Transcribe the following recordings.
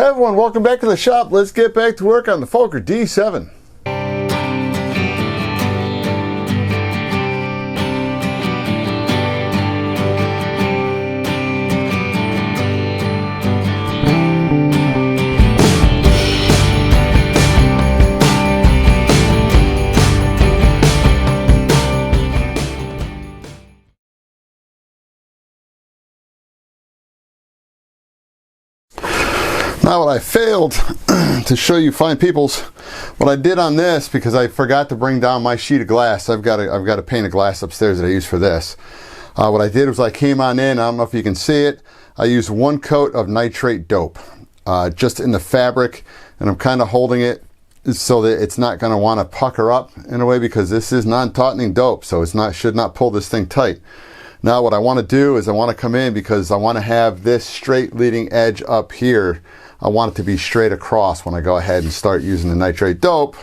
Hey everyone, welcome back to the shop. Let's get back to work on the Fokker D.VII. Now what I failed to show you fine peoples, what I did on this, because I forgot to bring down my sheet of glass. I've got a pane of glass upstairs that I use for this. What I did was I came on in, I don't know if you can see it, I used 1 coat of nitrate dope just in the fabric, and I'm kind of holding it so that it's not going to want to pucker up in a way, because this is non-tautening dope, so it's should not pull this thing tight. Now what I want to do is I want to come in, because I want to have this straight leading edge up here. I want it to be straight across when I go ahead and start using the nitrate dope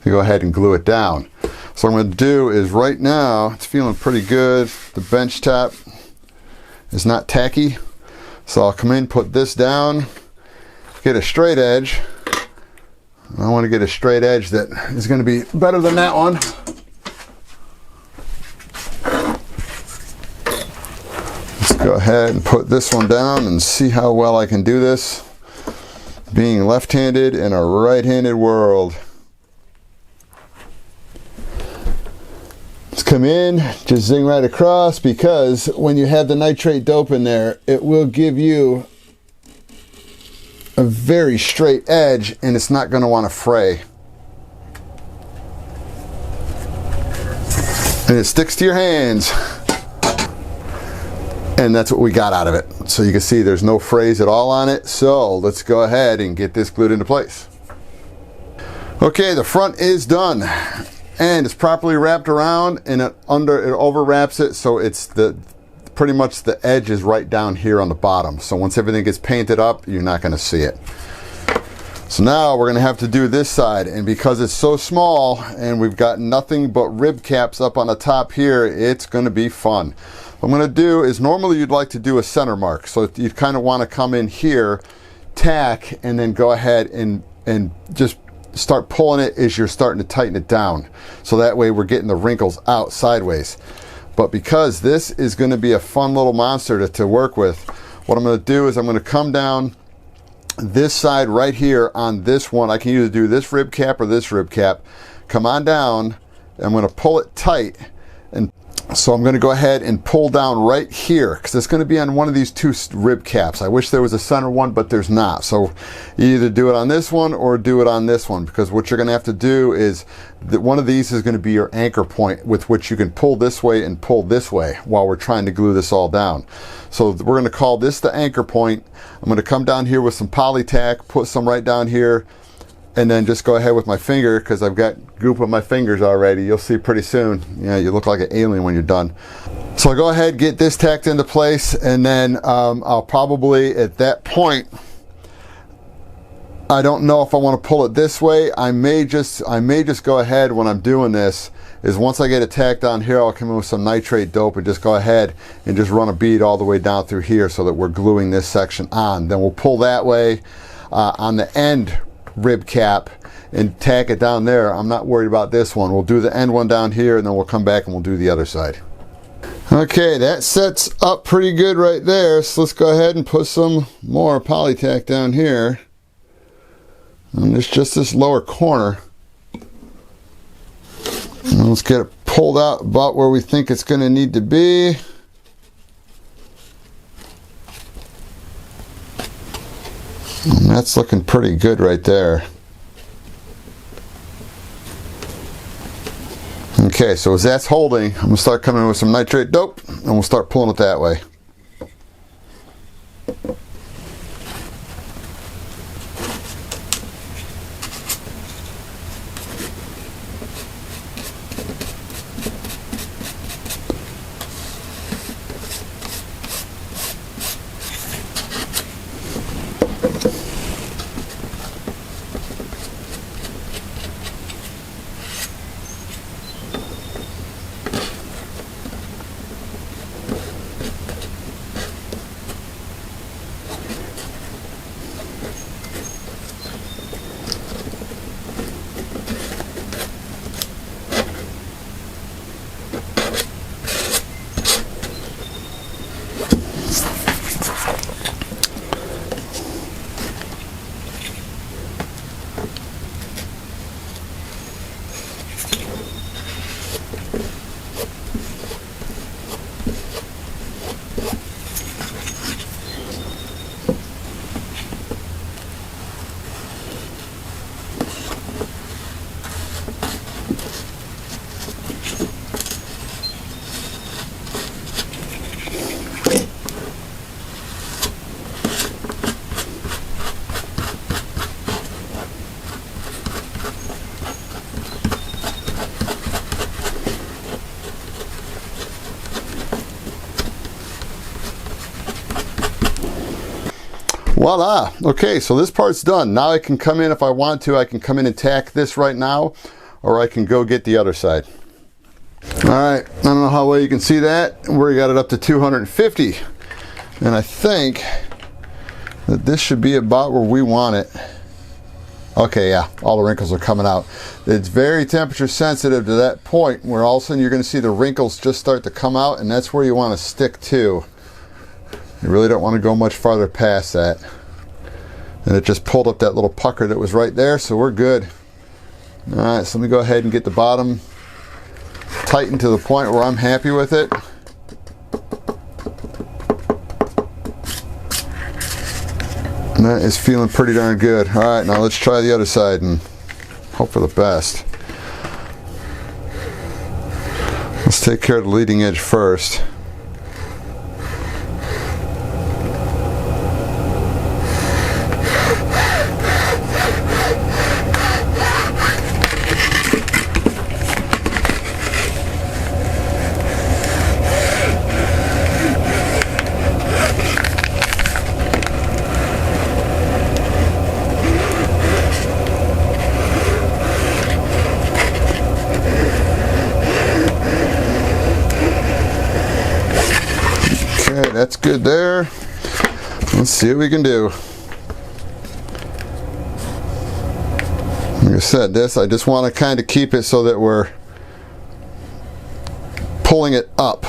to go ahead and glue it down. So what I'm going to do is, right now it's feeling pretty good. The bench top is not tacky, so I'll come in, put this down, get a straight edge. I want to get a straight edge that is going to be better than that one. Go ahead and put this one down and see how well I can do this, being left-handed in a right-handed world. Let's come in, just zing right across, because when you have the nitrate dope in there, it will give you a very straight edge, and it's not going to want to fray. And it sticks to your hands. And that's what we got out of it. So you can see there's no frays at all on it. So let's go ahead and get this glued into place. Okay, the front is done, and it's properly wrapped around, and it over wraps it, so it's pretty much the edge is right down here on the bottom. So once everything gets painted up, you're not going to see it. So now we're going to have to do this side, and because it's so small and we've got nothing but rib caps up on the top here, it's going to be fun. What I'm going to do is, normally you'd like to do a center mark, so you kind of want to come in here, tack, and then go ahead and just start pulling it as you're starting to tighten it down, so that way we're getting the wrinkles out sideways. But because this is going to be a fun little monster to work with, what I'm going to do is I'm going to come down this side right here on this one. I can either do this rib cap or this rib cap. Come on down, I'm going to pull it tight, and so I'm going to go ahead and pull down right here, because it's going to be on one of these 2 rib caps. I wish there was a center one, but there's not. So you either do it on this one or do it on this one, because what you're going to have to do is that one of these is going to be your anchor point with which you can pull this way and pull this way while we're trying to glue this all down. So we're going to call this the anchor point. I'm going to come down here with some poly tack, put some right down here, and then just go ahead with my finger, because I've got goop on my fingers already. You'll see pretty soon. Yeah, you look like an alien when you're done. So I'll go ahead, get this tacked into place, and then I'll probably, at that point, I don't know if I want to pull it this way. I may just go ahead, when I'm doing this, is once I get it tacked on here, I'll come in with some nitrate dope and just go ahead and just run a bead all the way down through here, so that we're gluing this section on. Then we'll pull that way on the end rib cap and tack it down there. I'm not worried about this one. We'll do the end one down here, and then we'll come back and we'll do the other side. Okay, that sets up pretty good right there. So let's go ahead and put some more poly tack down here. And it's just this lower corner. And let's get it pulled out about where we think it's going to need to be. And that's looking pretty good right there. Okay, so as that's holding, I'm going to start coming in with some nitrate dope, and we'll start pulling it that way. Voila. Okay, so this part's done. Now I can come in if I want to. I can come in and tack this right now, or I can go get the other side. All right, I don't know how well you can see that. We got it up to 250. And I think that this should be about where we want it. Okay, yeah, all the wrinkles are coming out. It's very temperature sensitive to that point where all of a sudden you're going to see the wrinkles just start to come out, and that's where you want to stick to. You really don't want to go much farther past that. And it just pulled up that little pucker that was right there, so we're good. All right, so let me go ahead and get the bottom tightened to the point where I'm happy with it. And that is feeling pretty darn good. All right, now let's try the other side and hope for the best. Let's take care of the leading edge first. Okay, that's good there. Let's see what we can do. Like I said, I just want to kind of keep it so that we're pulling it up.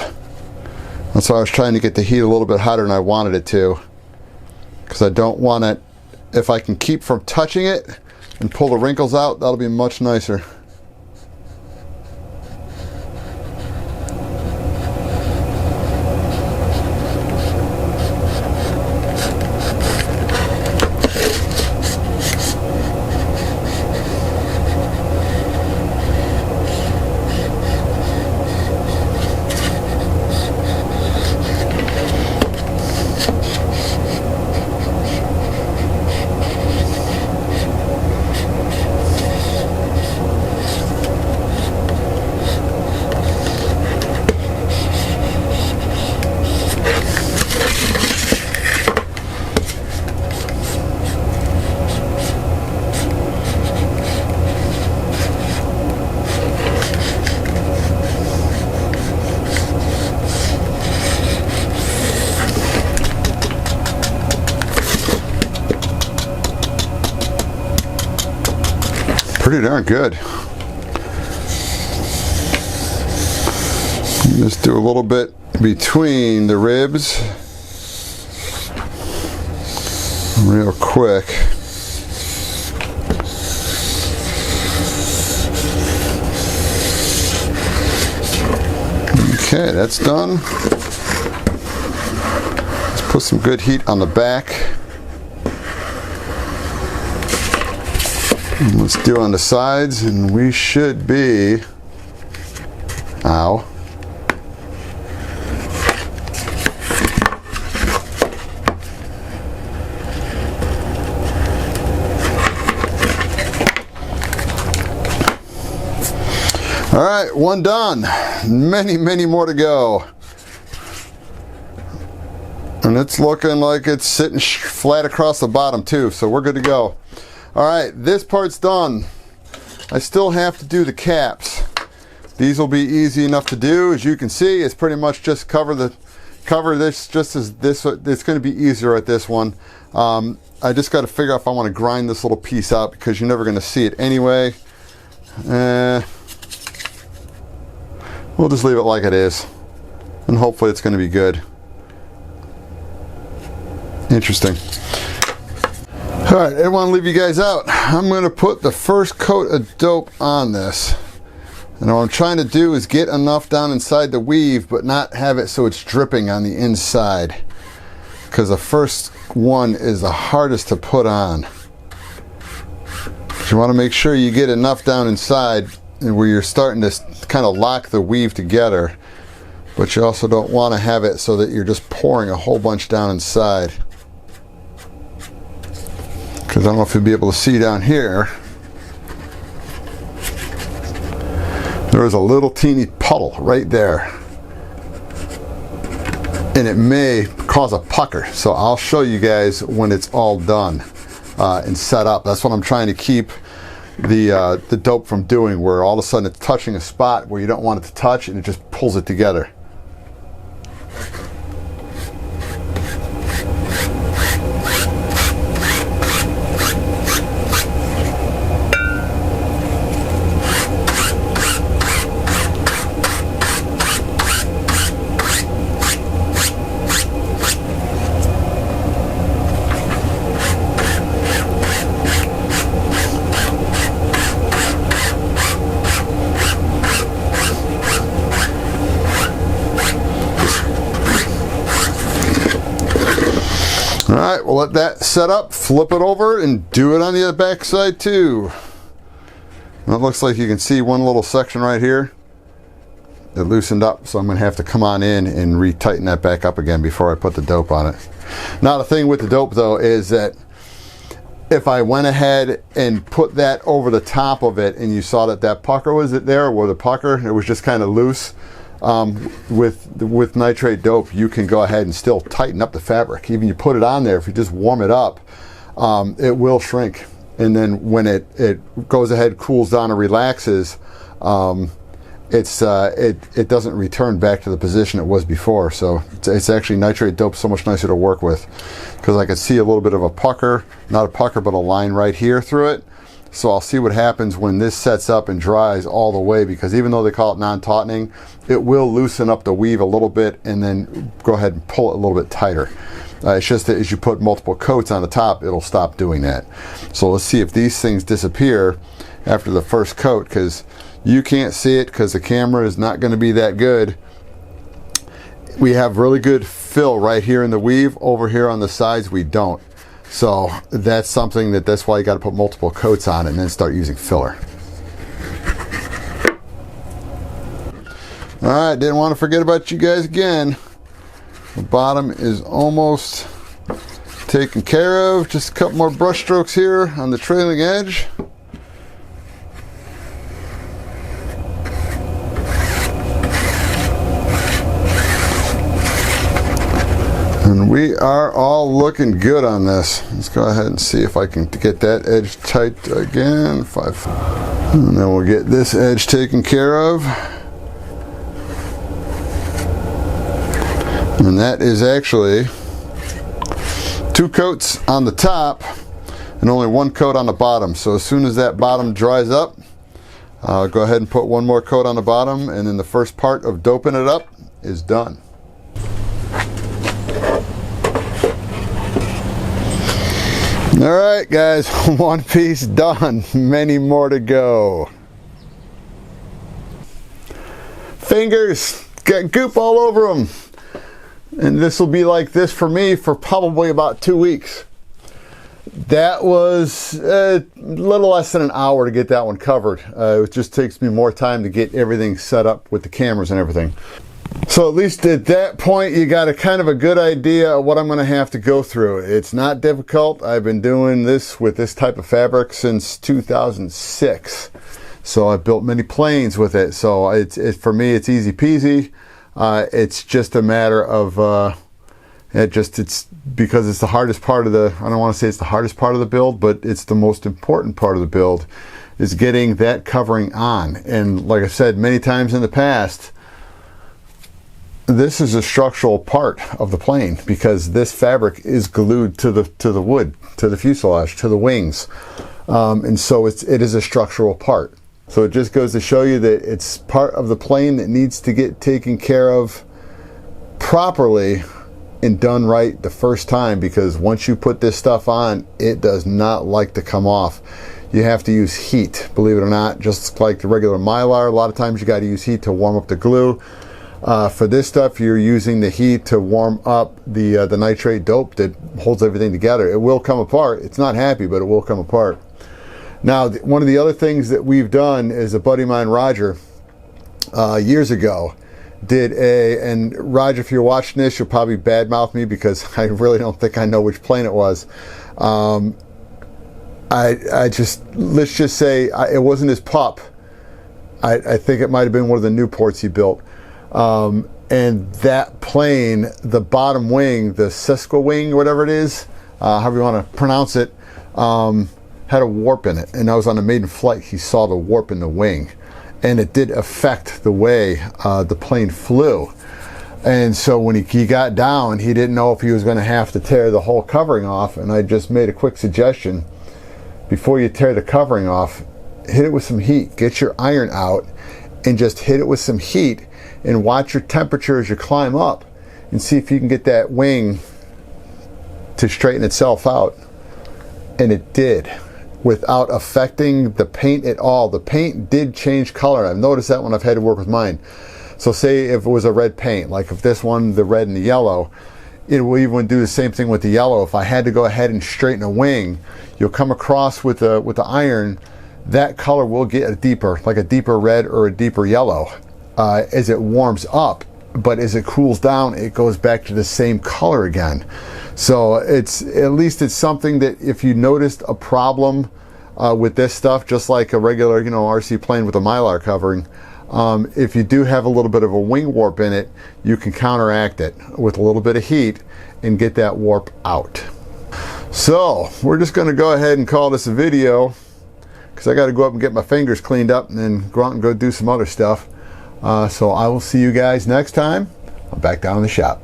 That's why I was trying to get the heat a little bit hotter than I wanted it to. Because I don't want it, if I can keep from touching it and pull the wrinkles out, that'll be much nicer. Pretty darn good. Just do a little bit between the ribs real quick. Okay, that's done. Let's put some good heat on the back. And let's do on the sides, and we should be, ow. All right, one done. Many, many more to go. And it's looking like it's sitting flat across the bottom too, so we're good to go. All right, this part's done. I still have to do the caps. These will be easy enough to do. As you can see, it's pretty much just cover this just as this. It's going to be easier at this one. I just got to figure out if I want to grind this little piece out because you're never going to see it anyway. We'll just leave it like it is, and hopefully it's going to be good. Interesting. All right, I didn't want to leave you guys out. I'm going to put the first coat of dope on this. And what I'm trying to do is get enough down inside the weave, but not have it so it's dripping on the inside. Because the first one is the hardest to put on. But you want to make sure you get enough down inside where you're starting to kind of lock the weave together. But you also don't want to have it so that you're just pouring a whole bunch down inside. Because I don't know if you'll be able to see down here. There is a little teeny puddle right there. And it may cause a pucker. So I'll show you guys when it's all done and set up. That's what I'm trying to keep the dope from doing, where all of a sudden it's touching a spot where you don't want it to touch and it just pulls it together. Alright, we'll let that set up, flip it over, and do it on the other back side too. And it looks like you can see one little section right here. It loosened up, so I'm going to have to come on in and re-tighten that back up again before I put the dope on it. Now the thing with the dope though is that if I went ahead and put that over the top of it and you saw that that pucker was there, or the pucker, it was just kind of loose, with nitrate dope, you can go ahead and still tighten up the fabric. Even you put it on there, if you just warm it up, it will shrink. And then when it goes ahead, cools down and relaxes, it doesn't return back to the position it was before. So it's actually nitrate dope so much nicer to work with, because I can see a little bit of a pucker, not a pucker, but a line right here through it. So I'll see what happens when this sets up and dries all the way, because even though they call it non-tautening, it will loosen up the weave a little bit and then go ahead and pull it a little bit tighter. It's just that as you put multiple coats on the top, it'll stop doing that. So let's see if these things disappear after the first coat, because you can't see it because the camera is not going to be that good. We have really good fill right here in the weave. Over here on the sides we don't. So that's something that's why you got to put multiple coats on it and then start using filler. Alright, didn't want to forget about you guys again. The bottom is almost taken care of. Just a couple more brush strokes here on the trailing edge. And we are all looking good on this. Let's go ahead and see if I can get that edge tight again. And then we'll get this edge taken care of. And that is actually 2 coats on the top and only 1 coat on the bottom. So as soon as that bottom dries up, I'll go ahead and put 1 more coat on the bottom, and then the first part of doping it up is done. Alright guys, 1 piece done, many more to go. Fingers, got goop all over them. And this will be like this for me for probably about 2 weeks. That was a little less than an hour to get that one covered. It just takes me more time to get everything set up with the cameras and everything. So at least at that point you got a kind of a good idea of what I'm going to have to go through. It's not difficult. I've been doing this with this type of fabric since 2006. So I've built many planes with it. So for me it's easy peasy. It's just a matter of it's because it's the hardest part of the, I don't want to say it's the hardest part of the build, but it's the most important part of the build, is getting that covering on. And like I said many times in the past, this is a structural part of the plane, because this fabric is glued to the wood, to the fuselage, to the wings, and so it is a structural part. So it just goes to show you that it's part of the plane that needs to get taken care of properly and done right the first time, because once you put this stuff on, it does not like to come off. You have to use heat, believe it or not, just like the regular Mylar. A lot of times you got to use heat to warm up the glue. For this stuff, you're using the heat to warm up the nitrate dope that holds everything together. It will come apart. It's not happy, but it will come apart. Now, one of the other things that we've done is a buddy of mine, Roger, years ago, did and Roger, if you're watching this, you'll probably badmouth me because I really don't think I know which plane it was. Let's just say it wasn't his pup. I think it might have been one of the Newports he built. and that plane, the bottom wing, the Cisco wing, whatever it is, however you want to pronounce it, had a warp in it. And I was on a maiden flight, he saw the warp in the wing, and it did affect the way the plane flew. And so when he got down, he didn't know if he was going to have to tear the whole covering off. And I just made a quick suggestion: before you tear the covering off, hit it with some heat. Get your iron out and just hit it with some heat, and watch your temperature as you climb up, and see if you can get that wing to straighten itself out. And it did, without affecting the paint at all. The paint did change color. I've noticed that when I've had to work with mine. So say if it was a red paint, like if this one, the red and the yellow, it will even do the same thing with the yellow. If I had to go ahead and straighten a wing, you'll come across with the iron, that color will get a deeper, like a deeper red or a deeper yellow as it warms up. But as it cools down, it goes back to the same color again. So it's, at least it's something that if you noticed a problem with this stuff, just like a regular, you know, RC plane with a Mylar covering, if you do have a little bit of a wing warp in it, you can counteract it with a little bit of heat and get that warp out. So we're just going to go ahead and call this a video, because I got to go up and get my fingers cleaned up and then go out and go do some other stuff. So I will see you guys next time. I'm back down in the shop.